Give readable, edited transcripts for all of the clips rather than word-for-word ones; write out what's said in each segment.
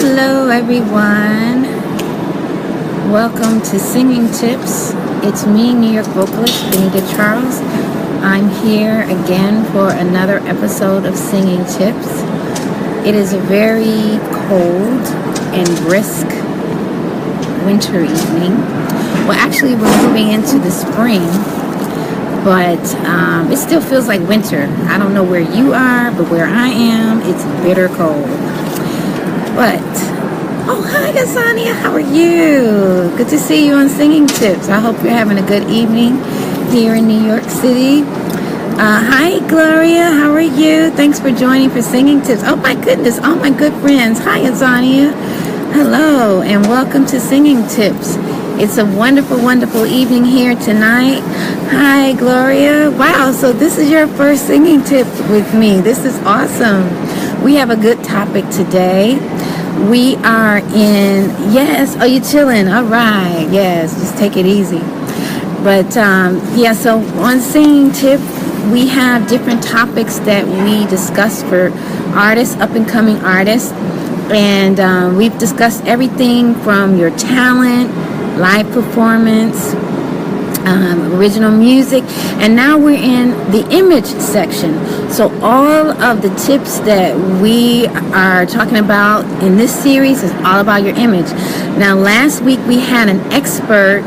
Hello everyone, welcome to Singing Tips. It's me, New York vocalist Benita Charles. I'm here again for another episode of Singing Tips. It is a very cold and brisk winter evening. Well, actually we're moving into the spring, but it still feels like winter. I don't know where you are, but where I am, it's bitter cold. But, oh, hi, Asania. How are you? Good to see you on Singing Tips. I hope you're having a good evening here in New York City. Hi, Gloria. How are you? Thanks for joining for Singing Tips. Oh, my goodness. All my good friends. Hi, Asania. Hello, and welcome to Singing Tips. It's a wonderful, wonderful evening here tonight. Hi, Gloria. Wow, so this is your first Singing Tip with me. This is awesome. We have a good topic today. We are in, yes, you chilling? All right, yes, just take it easy. But, so on Singing Tip, we have different topics that we discuss for artists, up-and-coming artists. And we've discussed everything from your talent, live performance, original music, and now we're in the image section. So all of the tips that we are talking about in this series is all about your image. Now, last week we had an expert,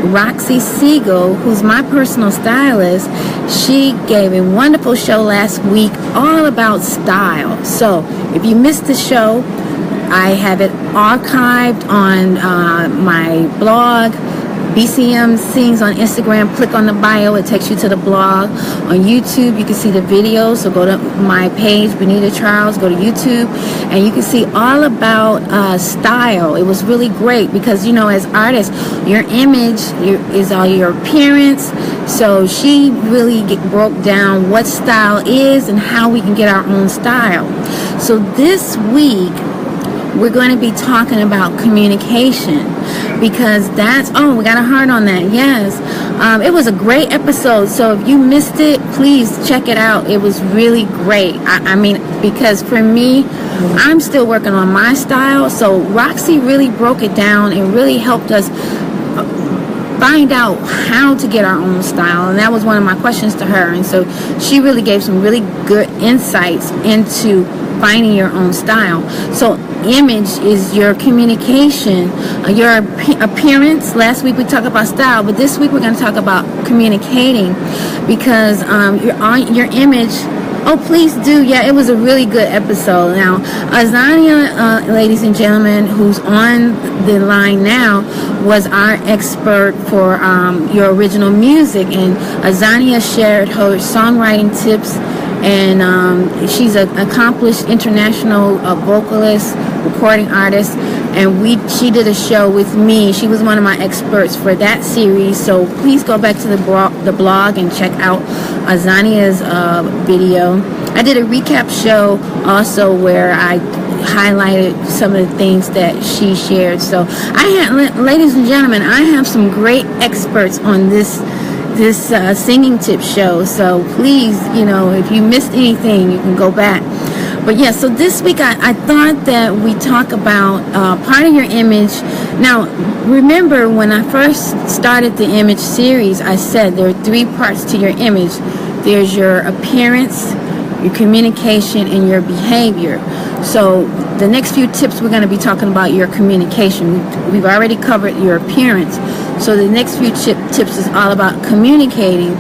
Roxy Siegel, who's my personal stylist. She gave a wonderful show last week all about style. So if you missed the show, I have it archived on my blog, BCM Sings on Instagram. Click on the bio, it takes you to the blog. On YouTube, you can see the videos, so go to my page, Benita Charles, go to YouTube, and you can see all about style. It was really great because, you know, as artists, your image is all your appearance. So she really broke down what style is and how we can get our own style. So this week, we're going to be talking about communication, because that's, we got a heart on that. Yes. It was a great episode. So if you missed it, please check it out. It was really great. I mean, because for me, I'm still working on my style. So Roxy really broke it down and really helped us find out how to get our own style. And that was one of my questions to her. And so she really gave some really good insights into finding your own style. So image is your communication, your appearance. Last week we talked about style, but this week we're going to talk about communicating, because your image. Oh, please do. Yeah, it was a really good episode. Now, Azania, ladies and gentlemen, who's on the line now, was our expert for your original music, and Azania shared her songwriting tips. And she's an accomplished international vocalist, recording artist, and she did a show with me. She was one of my experts for that series. So please go back to the blog and check out Azania's video. I did a recap show also where I highlighted some of the things that she shared. So ladies and gentlemen, I have some great experts on this Singing Tip show. So please, if you missed anything, you can go back. But yeah, so this week I thought that we talk about part of your image. Now, remember when I first started the image series, I said there are 3 parts to your image. There's your appearance, your communication, and your behavior. So the next few tips, we're going to be talking about your communication. We've already covered your appearance. So the next few tips is all about communicating.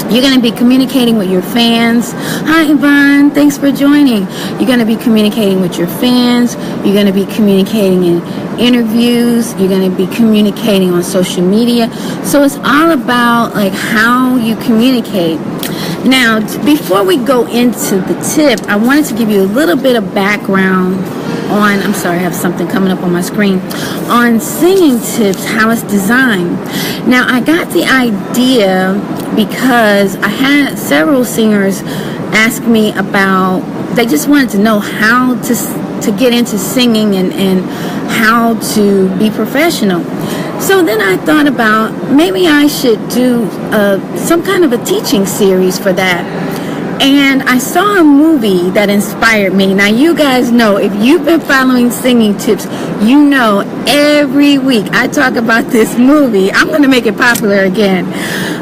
You're going to be communicating with your fans. Hi, Yvonne. Thanks for joining. You're going to be communicating with your fans. You're going to be communicating in interviews. You're going to be communicating on social media. So it's all about like how you communicate. Now, before we go into the tip, I wanted to give you a little bit of background on, I'm sorry, I have something coming up on my screen, on Singing Tips, how it's designed. Now, I got the idea because I had several singers ask me about, they just wanted to know how to get into singing and how to be professional. So then I thought about maybe I should do some kind of a teaching series for that. And I saw a movie that inspired me. Now, you guys know, if you've been following Singing Tips, you know every week I talk about this movie. I'm going to make it popular again.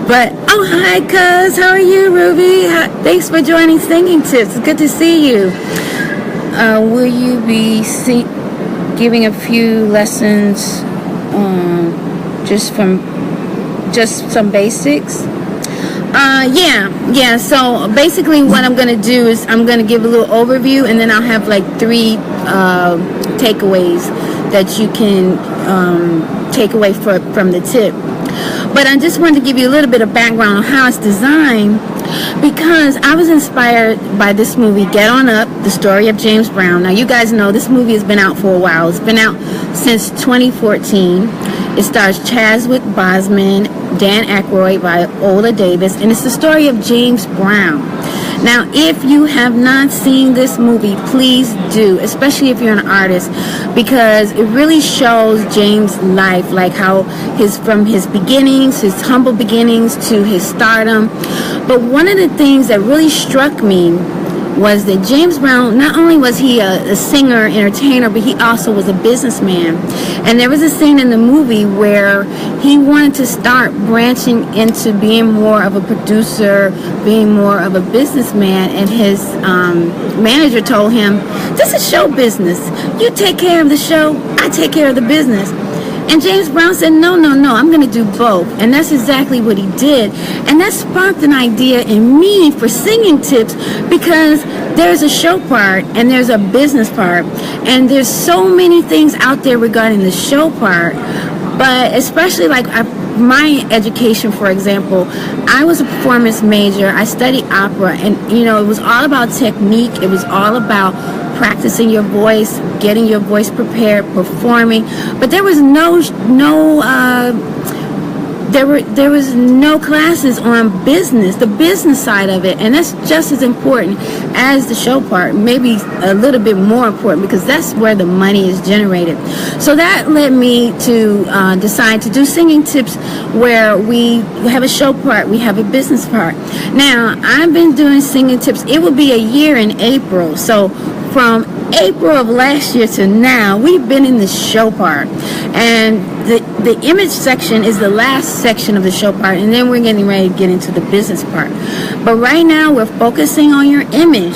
But, oh, hi, cuz. How are you, Ruby? Thanks for joining Singing Tips. It's good to see you. Will you be giving a few lessons just some basics? Yeah. So basically what I'm going to do is I'm going to give a little overview, and then I'll have like 3 takeaways that you can take away from the tip. But I just wanted to give you a little bit of background on how it's designed, because I was inspired by this movie, Get On Up, the story of James Brown. Now, you guys know this movie has been out for a while. It's been out since 2014. It stars Chadwick Boseman, Dan Aykroyd, Viola Davis, and it's the story of James Brown. Now, if you have not seen this movie, please do, especially if you're an artist, because it really shows James' life, like how from his beginnings, his humble beginnings to his stardom. But one of the things that really struck me was that James Brown, not only was he a singer, entertainer, but he also was a businessman. And there was a scene in the movie where he wanted to start branching into being more of a producer, being more of a businessman, and his manager told him, this is show business. You take care of the show, I take care of the business. And James Brown said, no, I'm going to do both. And that's exactly what he did. And that sparked an idea in me for Singing Tips, because there's a show part and there's a business part. And there's so many things out there regarding the show part. But especially like my education, for example, I was a performance major. I studied opera, and it was all about technique. It was all about practicing your voice, getting your voice prepared, performing. But there was there was no classes on business, the business side of it, and that's just as important as the show part, maybe a little bit more important, because that's where the money is generated. So that led me to decide to do Singing Tips, where we have a show part, we have a business part. Now, I've been doing Singing Tips, it will be a year in April, so from April of last year to now, we've been in the show part. And the image section is the last section of the show part, and then we're getting ready to get into the business part. But right now, we're focusing on your image.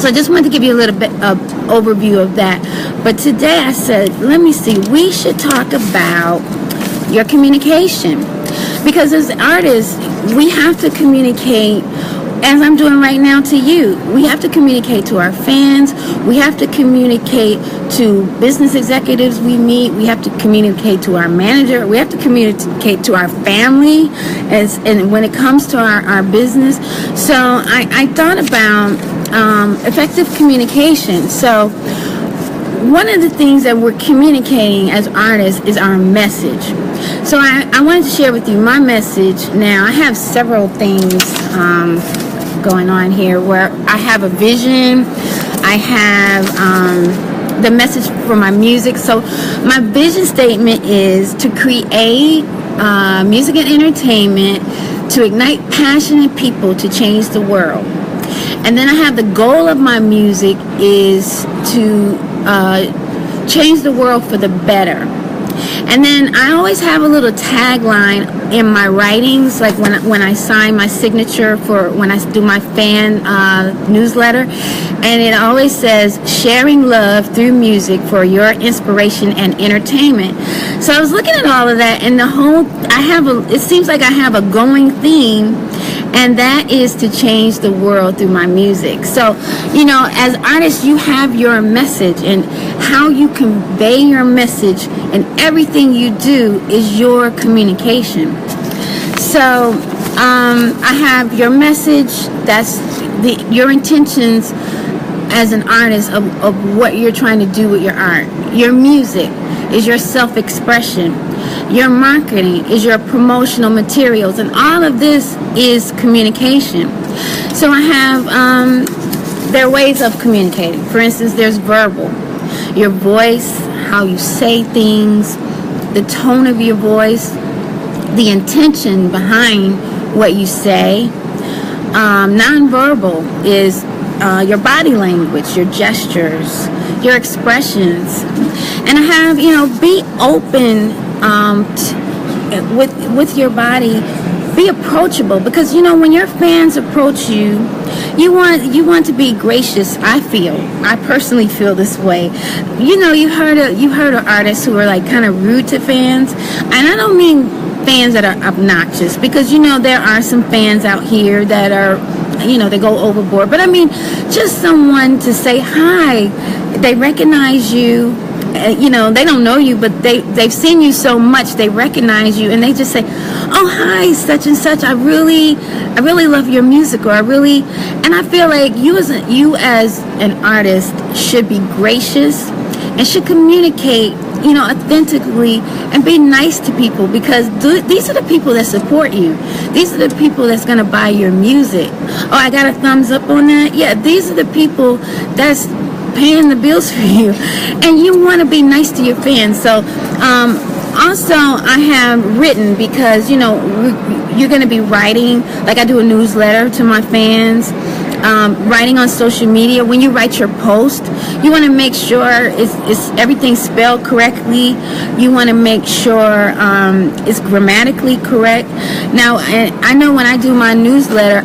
So I just wanted to give you a little bit of overview of that. But today I said, let me see, we should talk about your communication. Because as artists, we have to communicate, as I'm doing right now to you. We have to communicate to our fans. We have to communicate to business executives we meet. We have to communicate to our manager. We have to communicate to our family, and when it comes to our business. So I thought about effective communication. So one of the things that we're communicating as artists is our message. So I wanted to share with you my message. Now, I have several things going on here, where I have a vision. I have the message for my music. So my vision statement is to create music and entertainment to ignite passionate people to change the world. And then I have the goal of my music is to change the world for the better. And then I always have a little tagline in my writings, like when I sign my signature for when I do my fan newsletter, and it always says, sharing love through music for your inspiration and entertainment. So I was looking at all of that, and it seems like I have a going theme, and that is to change the world through my music. So, as artists, you have your message, and how you convey your message and everything you do is your communication. So, I have your message, that's your intentions as an artist of what you're trying to do with your art. Your music is your self-expression. Your marketing is your promotional materials, and all of this is communication. So I have, there are ways of communicating. For instance, there's verbal. Your voice, how you say things, the tone of your voice, the intention behind what you say. Nonverbal is your body language, your gestures, your expressions. And I have, be open with your body. Be approachable, because when your fans approach you, you want to be gracious. I personally feel this way. You heard of artists who are like kind of rude to fans, and I don't mean fans that are obnoxious, because there are some fans out here that are, they go overboard. But I mean, just someone to say hi. They recognize you. They don't know you, but they've seen you so much, they recognize you, and they just say, "Oh, hi, such and such. I really love your music," and I feel like you as an artist should be gracious and should communicate, authentically, and be nice to people, because these are the people that support you. These are the people that's going to buy your music. Oh, I got a thumbs up on that. Yeah, these are the people that's paying the bills for you, and you want to be nice to your fans. So also I have written, because you're going to be writing, like I do a newsletter to my fans, writing on social media. When you write your post, you want to make sure it's everything spelled correctly. You want to make sure it's grammatically correct. Now, I know when I do my newsletter,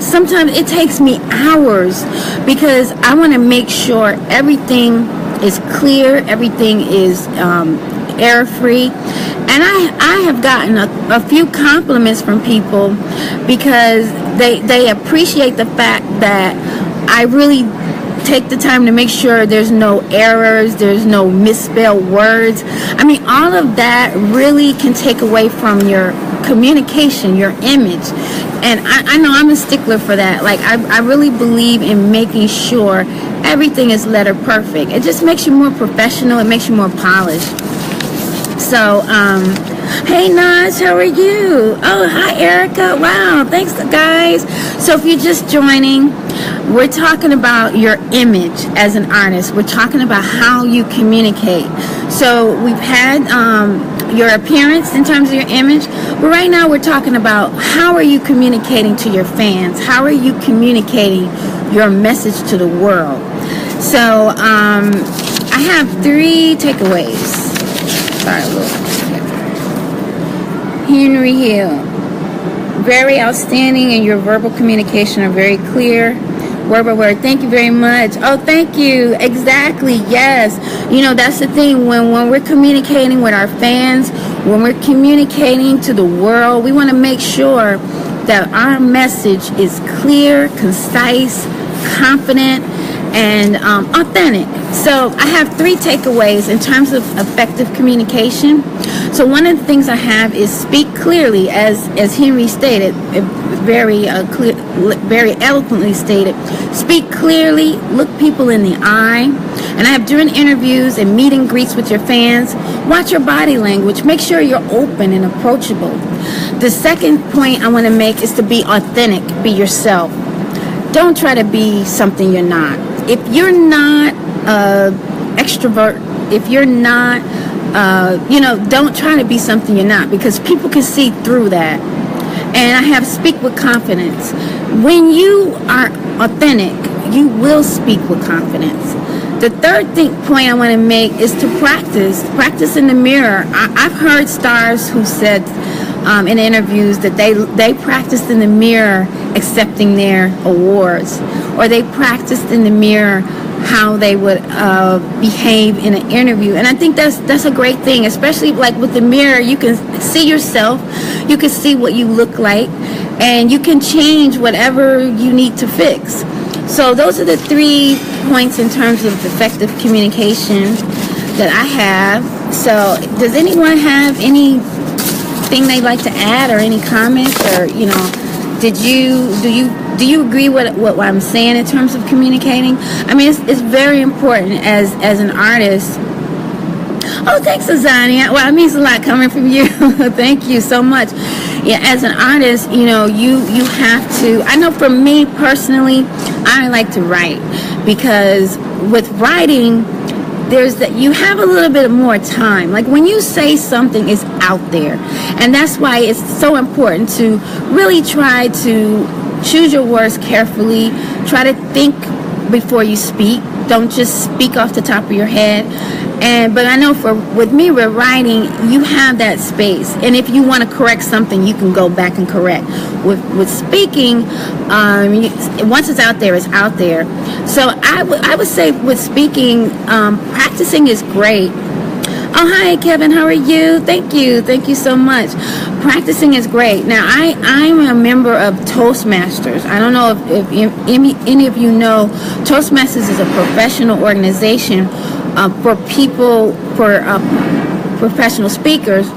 sometimes it takes me hours, because I want to make sure everything is clear, everything is error-free. And I have gotten a few compliments from people, because they appreciate the fact that I really take the time to make sure there's no errors, there's no misspelled words. I mean, all of that really can take away from your communication, your image. And I know I'm a stickler for that. Like, I really believe in making sure everything is letter perfect. It just makes you more professional. It makes you more polished. So, hey Naj, how are you? Oh, hi Erica. Wow, thanks guys. So if you're just joining, we're talking about your image as an artist. We're talking about how you communicate. So we've had your appearance in terms of your image, but right now we're talking about how are you communicating to your fans? How are you communicating your message to the world? So I have 3 takeaways. Sorry, a little. Henry Hill, very outstanding, and your verbal communication are very clear. Word by word. Thank you very much. Oh, thank you. Exactly. Yes. That's the thing. When we're communicating with our fans, when we're communicating to the world, we want to make sure that our message is clear, concise, confident, and authentic. So I have 3 takeaways in terms of effective communication. So one of the things I have is speak clearly, as Henry stated, very eloquently stated. Speak clearly, look people in the eye. And I have, during interviews and meet and greets with your fans, watch your body language. Make sure you're open and approachable. The second point I want to make is to be authentic, be yourself. Don't try to be something you're not. If you're not extrovert, if you're not, don't try to be something you're not, because people can see through that. And I have speak with confidence. When you are authentic, you will speak with confidence. The third point I want to make is to practice in the mirror. I've heard stars who said in interviews that they practiced in the mirror accepting their awards, or they practiced in the mirror how they would behave in an interview. And I think that's a great thing, especially like with the mirror. You can see yourself, you can see what you look like, and you can change whatever you need to fix. So those are the 3 points in terms of effective communication that I have. So does anyone have anything they'd like to add, or any comments, or do you agree with what I'm saying in terms of communicating? I mean, it's very important as an artist. Oh, thanks, Azania. Well, it means a lot coming from you. Thank you so much. Yeah, as an artist, you have to. I know for me personally, I like to write, because with writing, you have a little bit more time. Like when you say something is out there, and that's why it's so important to really try to choose your words carefully. Try to think before you speak. Don't just speak off the top of your head. But I know with me, with writing, you have that space. And if you want to correct something, you can go back and correct. With speaking, once it's out there, it's out there. So I would say with speaking, practicing is great. Oh, hi, Kevin. How are you? Thank you so much. Practicing is great. Now, I'm a member of Toastmasters. I don't know if any of you know, Toastmasters is a professional organization for people, for professional speakers.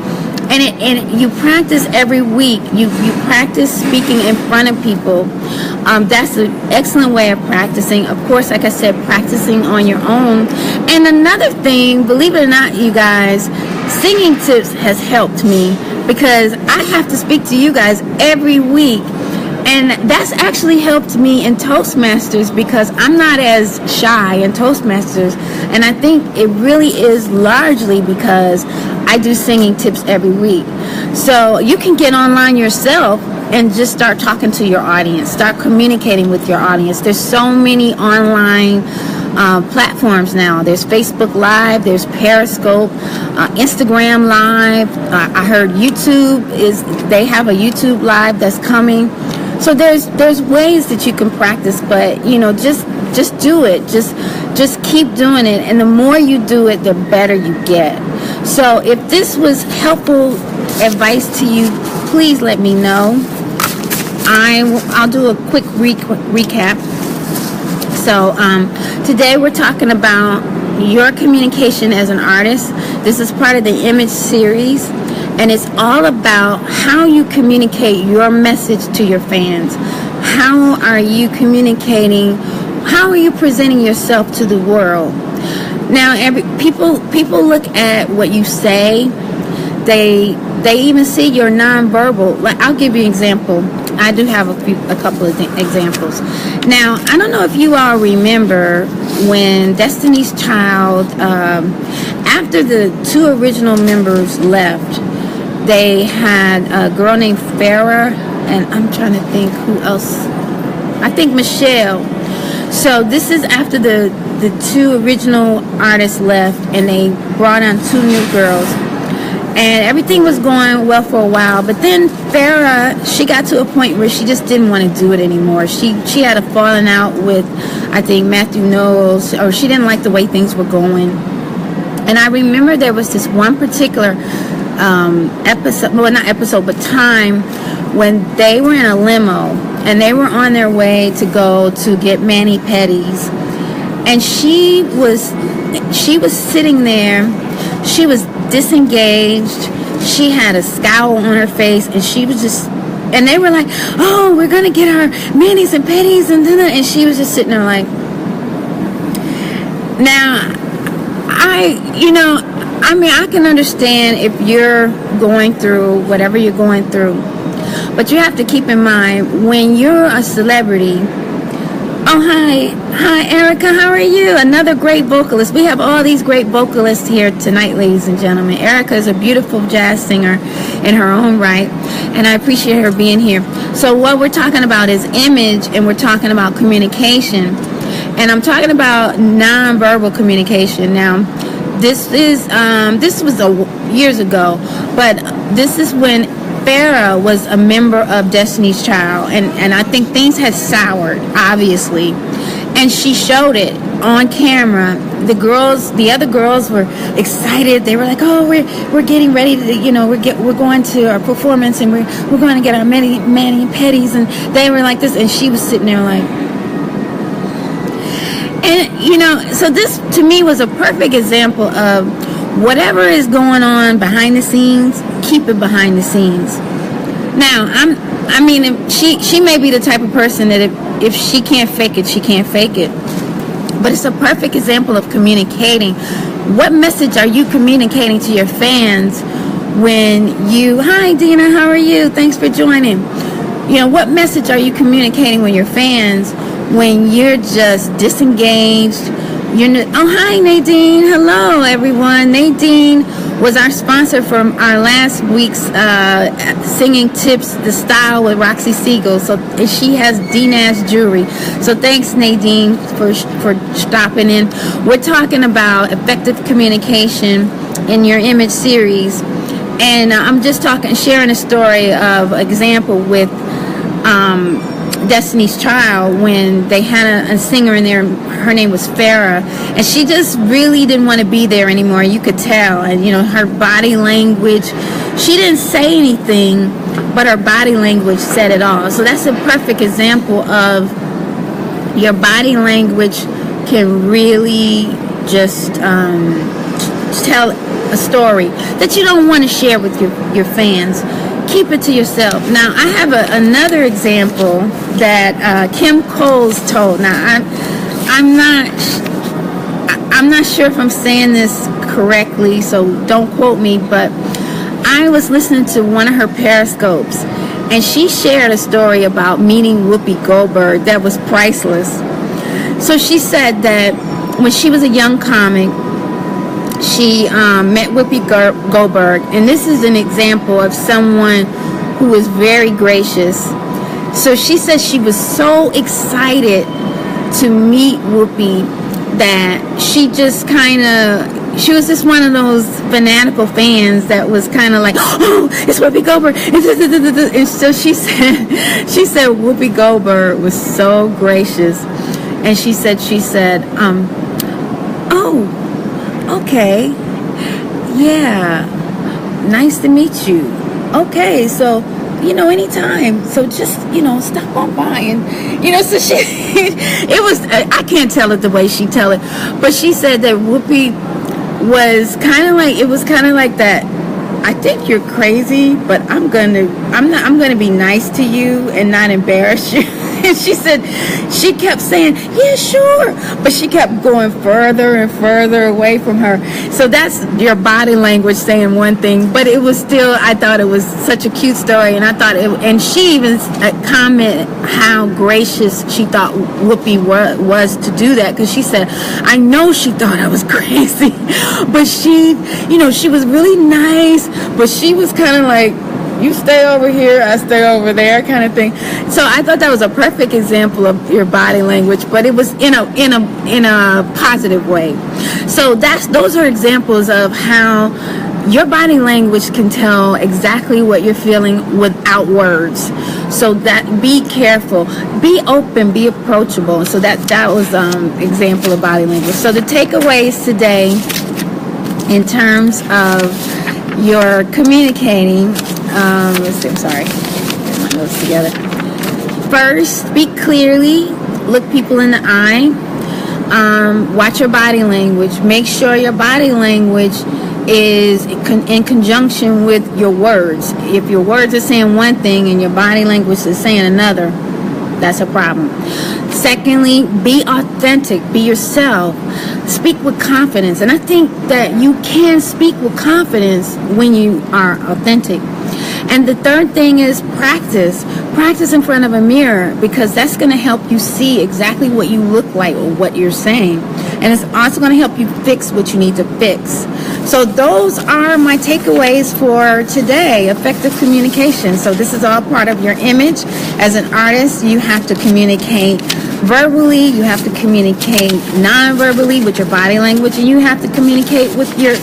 And you practice every week. You practice speaking in front of people. That's an excellent way of practicing. Of course, like I said, practicing on your own. And another thing, believe it or not, you guys, Singing Tips has helped me because I have to speak to you guys every week. And that's actually helped me in Toastmasters because I'm not as shy in Toastmasters. And I think it really is largely because I do Singing Tips every week. So you can get online yourself and just start talking to your audience. Start communicating with your audience. There's so many online platforms now. There's Facebook Live, there's Periscope, Instagram Live. I heard YouTube they have a YouTube Live that's coming. So there's ways that you can practice, but just do it. Just keep doing it, and the more you do it, the better you get. So if this was helpful advice to you, please let me know. I'll do a quick recap. So today we're talking about your communication as an artist. This is part of the image series, and it's all about how you communicate your message to your fans. How are you communicating? How are you presenting yourself to the world? Now, people look at what you say. They even see your nonverbal. Like, I'll give you an example. I do have a couple of examples. Now, I don't know if you all remember when Destiny's Child, after the two original members left, they had a girl named Farrah, and I'm trying to think who else. I think Michelle. So this is after the two original artists left, and they brought on two new girls. And everything was going well for a while, but then Farrah, she got to a point where she just didn't want to do it anymore. She had a falling out with, I think, Matthew Knowles, or she didn't like the way things were going. And I remember there was this one particular time when they were in a limo and they were on their way to go to get mani-pedis, and she was sitting there. She was disengaged. She had a scowl on her face, and she was just, and they were like, oh, we're gonna get our manis and pedis and dinner, and she was just sitting there like, now I can understand if you're going through whatever you're going through, but you have to keep in mind when you're a celebrity. Oh, hi, Erica. How are you? Another great vocalist. We have all these great vocalists here tonight, ladies and gentlemen. Erica is a beautiful jazz singer in her own right, and I appreciate her being here. So what we're talking about is image, and we're talking about communication, and I'm talking about nonverbal communication. Now, this was years ago, but this is when Farrah was a member of Destiny's Child, and I think things had soured, obviously, and she showed it on camera. The other girls were excited. They were like, "Oh, we're getting ready to, we're going to our performance, and we're going to get our mani and pedis," and they were like this, and she was sitting there like, and so this to me was a perfect example of whatever is going on behind the scenes, keep it behind the scenes. Now, she may be the type of person that if she can't fake it, she can't fake it. But it's a perfect example of communicating. What message are you communicating to your fans when hi Dina, how are you? Thanks for joining. What message are you communicating with your fans when you're just disengaged? Oh, hi, Nadine. Hello, everyone. Nadine was our sponsor from our last week's Singing Tips, The Style with Roxy Siegel. So she has D-Nash Jewelry. So thanks, Nadine, for stopping in. We're talking about effective communication in your image series. And I'm just sharing a story of example with Destiny's Child, when they had a singer in there. Her name was Farrah, and she just really didn't want to be there anymore. You could tell. And her body language, she didn't say anything, but her body language said it all. So that's a perfect example of your body language can really just tell a story that you don't want to share with your fans. Keep it to yourself. Now, I have another example that Kim Coles told. Now, I'm not sure if I'm saying this correctly, so don't quote me, but I was listening to one of her Periscopes, and she shared a story about meeting Whoopi Goldberg that was priceless. So she said that when she was a young comic, she met Whoopi Goldberg, and this is an example of someone who was very gracious. So she said she was so excited to meet Whoopi that she just she was just one of those fanatical fans that was kind of like, oh, it's Whoopi Goldberg. And so she said Whoopi Goldberg was so gracious, and she said, oh, okay, yeah, nice to meet you. Okay, so, anytime. So just, stop on by. And, so she, I can't tell it the way she tell it, but she said that Whoopi was kind of like that. I think you're crazy, but I'm gonna be nice to you and not embarrass you. And she said, she kept saying, yeah, sure. But she kept going further and further away from her. So that's your body language saying one thing. But it was still, I thought it was such a cute story. And I thought and she even commented how gracious she thought Whoopi was to do that. Because she said, I know she thought I was crazy. But she was really nice. But she was kind of like, you stay over here, I stay over there, kind of thing. So I thought that was a perfect example of your body language, but it was in a positive way. So those are examples of how your body language can tell exactly what you're feeling without words. So that, be careful, be open, be approachable. So that was example of body language. So the takeaways today in terms of your communicating. Let's see, I'm sorry. Get my notes together. First, speak clearly. Look people in the eye. Watch your body language. Make sure your body language is in conjunction with your words. If your words are saying one thing and your body language is saying another, that's a problem. Secondly, be authentic. Be yourself. Speak with confidence. And I think that you can speak with confidence when you are authentic. And the third thing is practice. Practice in front of a mirror, because that's going to help you see exactly what you look like or what you're saying. And it's also going to help you fix what you need to fix. So those are my takeaways for today, effective communication. So this is all part of your image. As an artist, you have to communicate verbally, you have to communicate non-verbally with your body language, and you have to communicate with your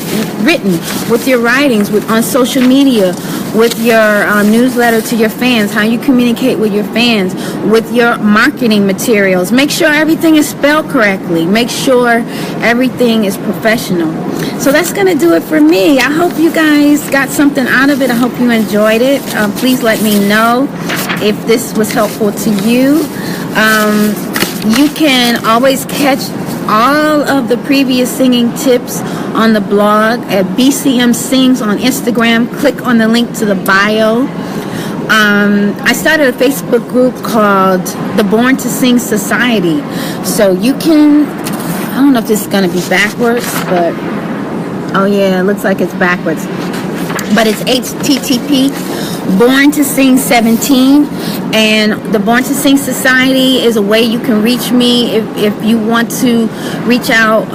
written, with your writings, on social media, with your newsletter to your fans, how you communicate with your fans, with your marketing materials. Make sure everything is spelled correctly. Make sure everything is professional. So that's going to do it for me. I hope you guys got something out of it. I hope you enjoyed it. Please let me know if this was helpful to you. You can always catch all of the previous singing tips on the blog at BCM Sings on Instagram. Click on the link to the bio. I started a Facebook group called the Born to Sing Society. So you can, I don't know if this is going to be backwards, but oh yeah, it looks like it's backwards. But it's HTTP Born to Sing 17 And the Born to Sing Society is a way you can reach me if you want to reach out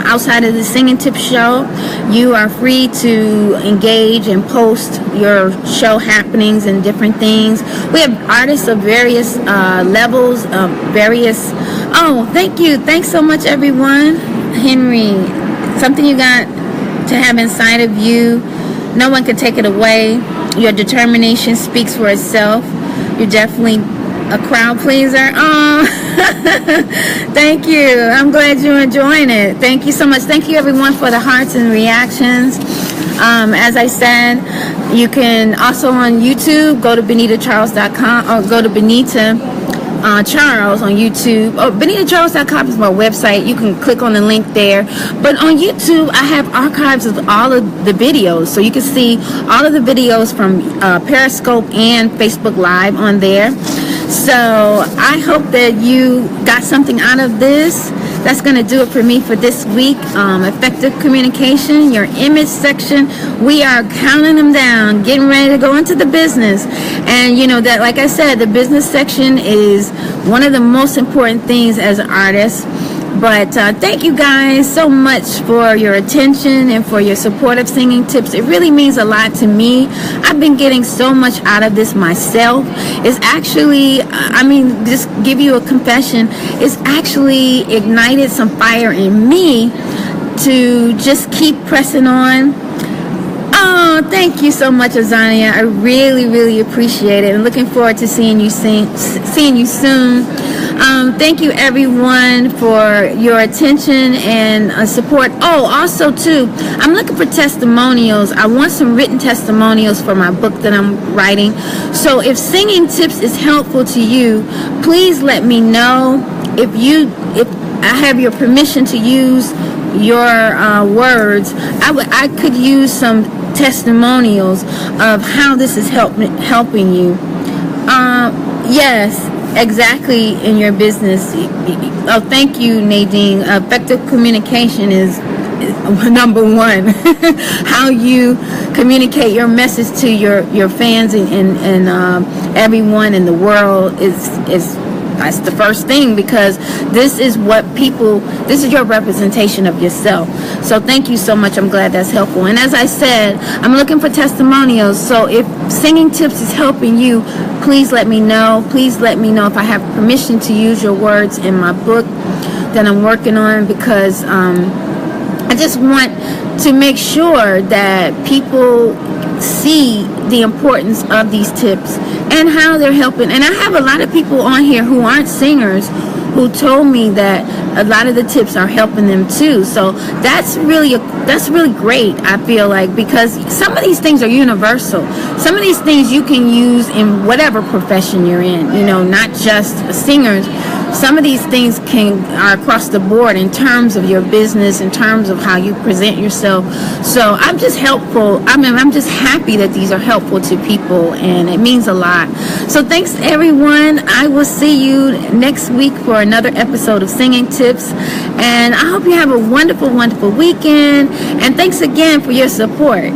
outside of the Singing Tips show. You are free to engage and post your show happenings and different things. We have artists of various levels, various... Oh, thank you. Thanks so much, everyone. Henry, something you got to have inside of you. No one can take it away. Your determination speaks for itself. You're definitely a crowd pleaser. Oh, thank you. I'm glad you're enjoying it. Thank you so much. Thank you, everyone, for the hearts and reactions. As I said, you can also on YouTube go to BenitaCharles.com or go to Benita Charles on YouTube. Oh, BenitaCharles.com is my website. You can click on the link there. But on YouTube, I have archives of all of the videos. So you can see all of the videos from Periscope and Facebook Live on there. So I hope that you got something out of this. That's going to do it for me for this week. Effective communication, your image section. We are counting them down, getting ready to go into the business. And you know that, like I said, the business section is one of the most important things as an artist. But thank you guys so much for your attention and for your support of Singing Tips. It really means a lot to me. I've been getting so much out of this myself. It's actually, just give you a confession, it's actually ignited some fire in me to just keep pressing on. Oh, thank you so much, Azania. I really, really appreciate it. I'm looking forward to seeing you soon. Thank you, everyone, for your attention and support. Oh, also, too, I'm looking for testimonials. I want some written testimonials for my book that I'm writing. So if Singing Tips is helpful to you, please let me know. If I have your permission to use your words, I could use some testimonials of how this is helping you. Yes, exactly, in your business. Oh, thank you, Nadine. Effective communication is number one. How you communicate your message to your fans and everyone in the world is that's the first thing, because this is this is your representation of yourself. So thank you so much. I'm glad that's helpful. And as I said, I'm looking for testimonials. So if Singing Tips is helping you, please let me know. Please let me know if I have permission to use your words in my book that I'm working on, because I just want to make sure that people see the importance of these tips and how they're helping. And I have a lot of people on here who aren't singers who told me that a lot of the tips are helping them too. So that's really great, I feel like, because some of these things are universal. Some of these things you can use in whatever profession you're in, not just singers. Some of these things are across the board in terms of your business, in terms of how you present yourself. So I'm just I'm just happy that these are helpful to people, and it means a lot. So thanks, everyone. I will see you next week for another episode of Singing Tips. And I hope you have a wonderful, wonderful weekend. And thanks again for your support.